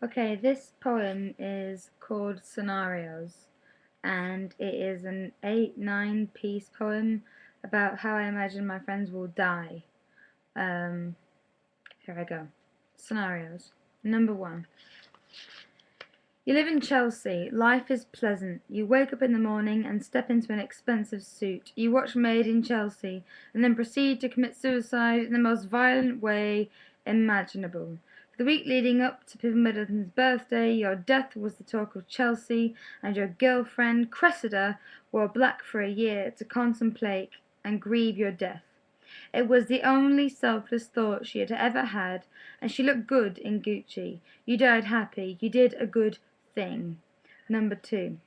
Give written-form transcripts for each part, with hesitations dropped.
Okay, this poem is called Scenarios, and it is an 8-9 piece poem about how I imagine my friends will die. Um, Here I go. Scenarios. Number 1. You live in Chelsea. Life is pleasant. You wake up in the morning and step into an expensive suit. You watch Made in Chelsea and then proceed to commit suicide in the most violent way imaginable. For the week leading up to Pippa Middleton's birthday, your death was the talk of Chelsea, and your girlfriend, Cressida, wore black for a year to contemplate and grieve your death. It was the only selfless thought she had ever had, and she looked good in Gucci. You died happy. You did a good thing. Number 2.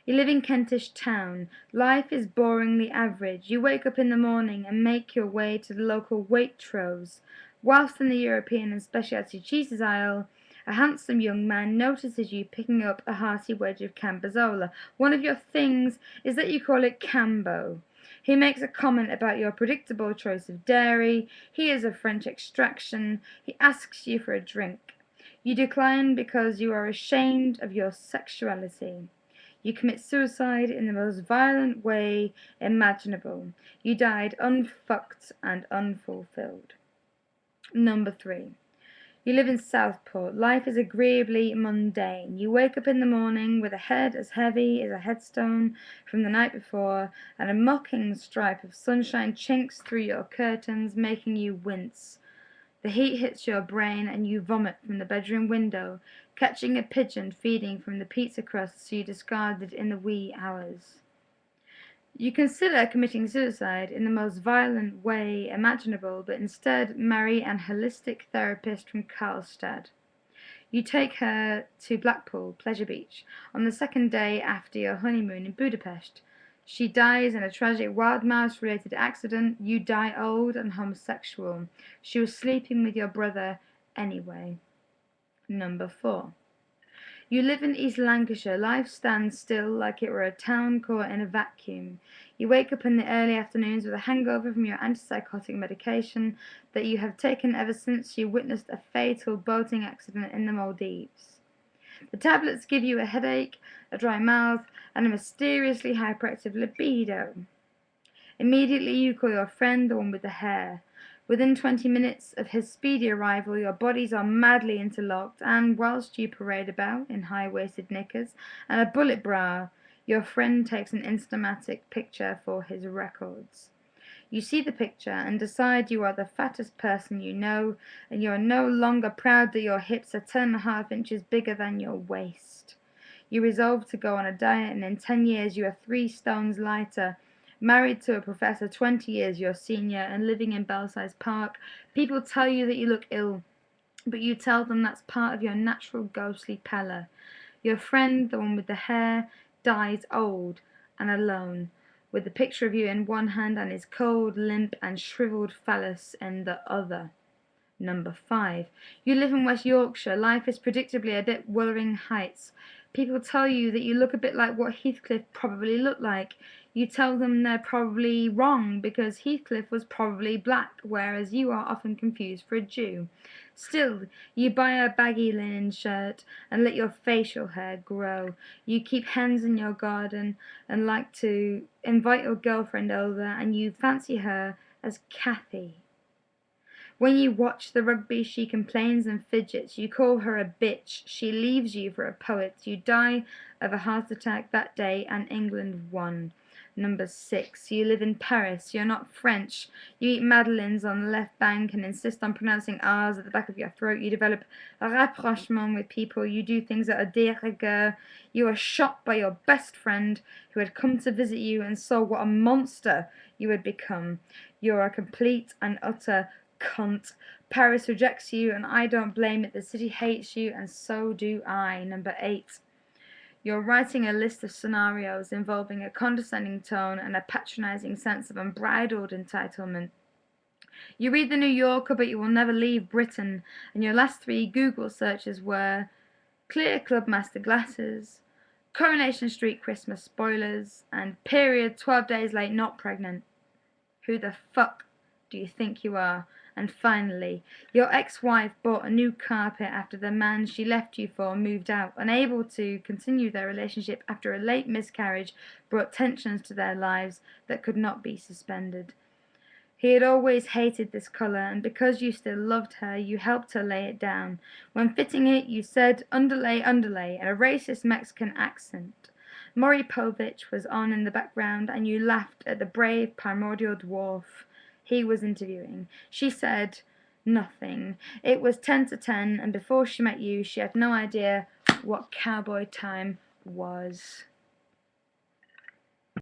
You live in Kentish Town. Life is boringly average. You wake up in the morning and make your way to the local Waitrose. Whilst in the European and specialty cheeses aisle, a handsome young man notices you picking up a hearty wedge of Cambozola. One of your things is that you call it Cambo. He makes a comment about your predictable choice of dairy. He is of French extraction. He asks you for a drink. You decline because you are ashamed of your sexuality. You commit suicide in the most violent way imaginable. You died unfucked and unfulfilled. Number 3. You live in Southport. Life is agreeably mundane. You wake up in the morning with a head as heavy as a headstone from the night before, and a mocking stripe of sunshine chinks through your curtains, making you wince. The heat hits your brain and you vomit from the bedroom window, catching a pigeon feeding from the pizza crusts you discarded in the wee hours. You consider committing suicide in the most violent way imaginable, but instead marry an holistic therapist from Karlstad. You take her to Blackpool, Pleasure Beach, on the second day after your honeymoon in Budapest. She dies in a tragic wild mouse related accident. You die old and homosexual. She was sleeping with your brother anyway. Number 4. You live in East Lancashire. Life stands still like it were a town caught in a vacuum. You wake up in the early afternoons with a hangover from your antipsychotic medication that you have taken ever since you witnessed a fatal boating accident in the Maldives. The tablets give you a headache, a dry mouth, and a mysteriously hyperactive libido. Immediately you call your friend, the one with the hair. Within 20 minutes of his speedy arrival, your bodies are madly interlocked, and whilst you parade about in high-waisted knickers and a bullet bra, your friend takes an Instamatic picture for his records. You see the picture and decide you are the fattest person you know, and you are no longer proud that your hips are 10.5 inches bigger than your waist. You resolve to go on a diet, and in 10 years you are 3 stones lighter. Married to a professor 20 years your senior and living in Belsize Park. People tell you that you look ill, but you tell them that's part of your natural ghostly pallor. Your friend, the one with the hair, dies old and alone, with the picture of you in one hand and his cold, limp, and shriveled phallus in the other. Number 5. You live in West Yorkshire. Life is predictably a bit Wuthering Heights. People tell you that you look a bit like what Heathcliff probably looked like. You tell them they're probably wrong because Heathcliff was probably black, whereas you are often confused for a Jew. Still, you buy a baggy linen shirt and let your facial hair grow. You keep hens in your garden and like to invite your girlfriend over, and you fancy her as Kathy. When you watch the rugby, she complains and fidgets. You call her a bitch. She leaves you for a poet. You die of a heart attack that day, and England won. Number 6. You live in Paris. You're not French. You eat madeleines on the left bank and insist on pronouncing R's at the back of your throat. You develop a rapprochement with people. You do things that are de rigueur. You are shot by your best friend who had come to visit you and saw what a monster you had become. You're a complete and utter cunt. Paris rejects you, and I don't blame it. The city hates you, and so do I. Number 8. You're writing a list of scenarios involving a condescending tone and a patronizing sense of unbridled entitlement. You read the New Yorker, but you will never leave Britain, and your last 3 Google searches were clear Clubmaster glasses, Coronation Street Christmas spoilers, and period 12 days late not pregnant. Who the fuck do you think you are? And finally, your ex-wife bought a new carpet after the man she left you for moved out. Unable to continue their relationship after a late miscarriage brought tensions to their lives that could not be suspended. He had always hated this color, and because you still loved her, you helped her lay it down. When fitting it, you said underlay, underlay, in a racist Mexican accent. Maury Povich was on in the background, and you laughed at the brave primordial dwarf he was interviewing. She said nothing. It was 10 to 10, and before she met you, she had no idea what cowboy time was.